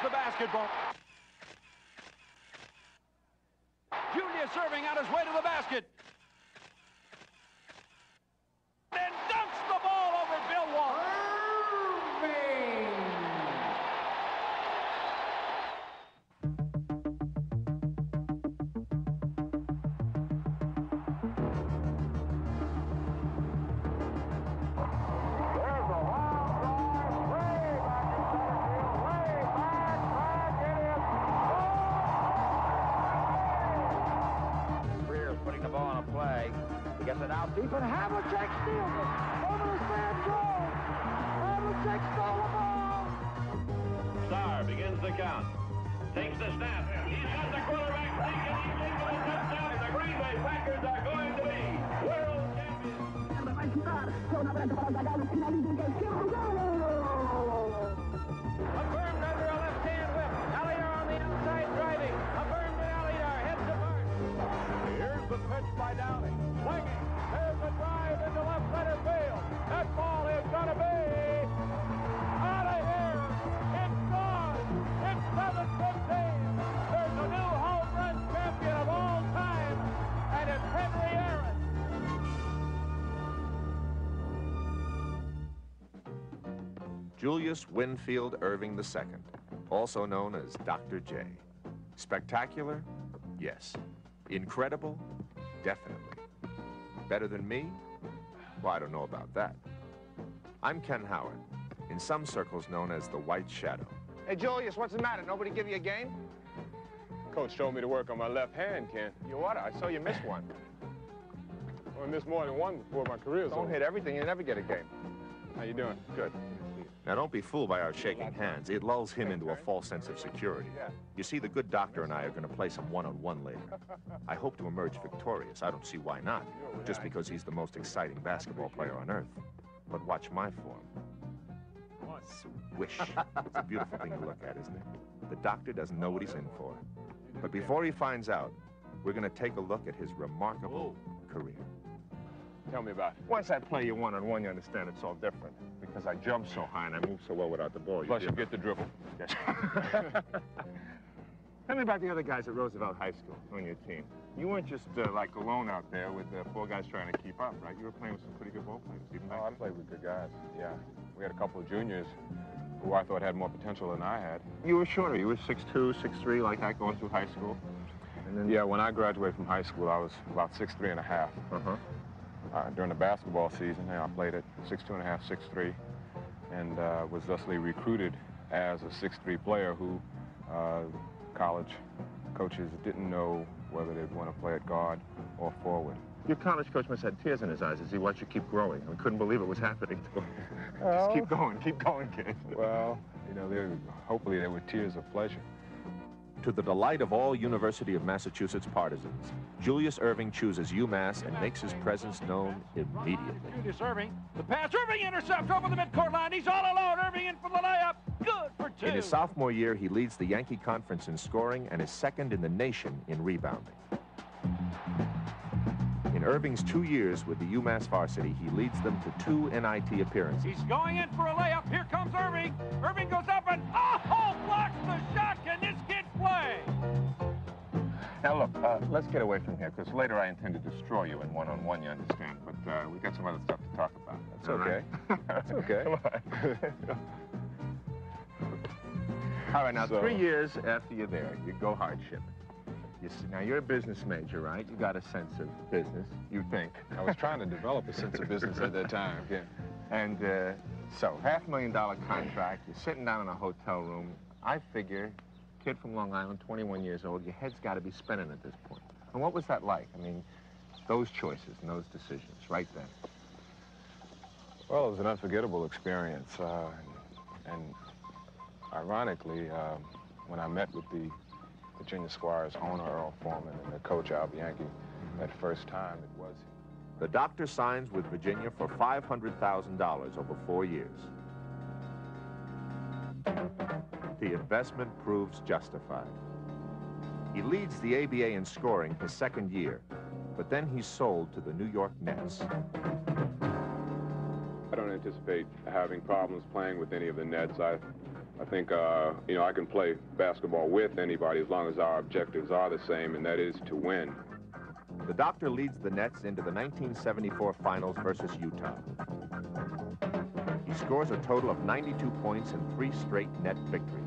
the basketball. Julius-Erving on his way to the basket. And dunks the ball over Bill Walsh. Gets it out deep, and Havlicek steals it. Over his man Jones. Havlicek stole the ball. Starr begins the count. Takes the snap. He's got the quarterback thinking he's in for the touchdown. The Green Bay Packers are going to be world champions. Affirmed under a left-hand whip. Alliar on the outside driving. Affirmed and Alliar heads apart. Here's the pitch by Downing. Swinging. There's a drive into left center field. That ball is going to be out of here. It's gone. It's 7-15. There's a new home run champion of all time, and it's Henry Aaron. Julius Winfield Erving II, also known as Dr. J. Spectacular? Yes. Incredible? Definitely. Better than me? Well, I don't know about that. I'm Ken Howard, in some circles known as the White Shadow. Hey, Julius, what's the matter? Nobody give you a game? Coach told me to work on my left hand, Ken. You oughta. I saw you miss one. Well, I missed more than one before my career's over. Don't hit everything, you never get a game. How you doing? Good. Now, don't be fooled by our shaking hands. It lulls him into a false sense of security. You see, the good doctor and I are going to play some one-on-one later. I hope to emerge victorious. I don't see why not, just because he's the most exciting basketball player on earth. But watch my form. Swish. It's a beautiful thing to look at, isn't it? The doctor doesn't know what he's in for. But before he finds out, we're going to take a look at his remarkable career. Tell me about it. Once I play you one-on-one, you understand it's all different. Because I jump so high and I move so well without the ball. Plus, you get the dribble. Yes. Tell me about the other guys at Roosevelt High School on your team. You weren't just like alone out there with 4 guys trying to keep up, right? You were playing with some pretty good ball players, even back I played with good guys, yeah. We had a couple of juniors who I thought had more potential than I had. You were shorter. You were 6'2", 6'3", like that going through high school. And then, yeah, when I graduated from high school, I was about 6'3" and a half. During the basketball season, I played at 6'2" and a half, 6'3", and was thusly recruited as a 6'3" player who college coaches didn't know whether they'd want to play at guard or forward. Your college coach must have had tears in his eyes as he watched you keep growing. I couldn't believe it was happening to him. Just keep going, kid. Well, you know, hopefully they were tears of pleasure. To the delight of all University of Massachusetts partisans, Julius-Erving chooses UMass and makes his presence known immediately. Julius-Erving, the pass, Erving intercept over the midcourt line. He's all alone. Erving in for the layup. Good for 2. In his sophomore year, he leads the Yankee Conference in scoring and is second in the nation in rebounding. In Erving's 2 years with the UMass varsity, he leads them to 2 NIT appearances. He's going in for a layup. Here comes Erving. Erving goes up and, blocks the shot. Can this kid play? Now, look, let's get away from here, because later I intend to destroy you in one-on-one, you understand. But we got some other stuff to talk about. That's okay. That's okay. Come on. All right, now, 3 years after you're there, you go hardship. Now, you're a business major, right? You got a sense of business, you think. I was trying to develop a sense of business at that time, yeah. And so, $500,000 contract, you're sitting down in a hotel room. I figure, kid from Long Island, 21 years old, your head's got to be spinning at this point. And what was that like? I mean, those choices and those decisions right then. Well, it was an unforgettable experience. And ironically, when I met with the Virginia Squires owner, Earl Foreman, and the coach, Al Bianchi, that first time, it was... The doctor signs with Virginia for $500,000 over 4 years. The investment proves justified. He leads the ABA in scoring his second year, but then he's sold to the New York Nets. I don't anticipate having problems playing with any of the nets. I think, you know, I can play basketball with anybody as long as our objectives are the same, and that is to win. The doctor leads the Nets into the 1974 finals versus Utah. He scores a total of 92 points in 3 straight net victories.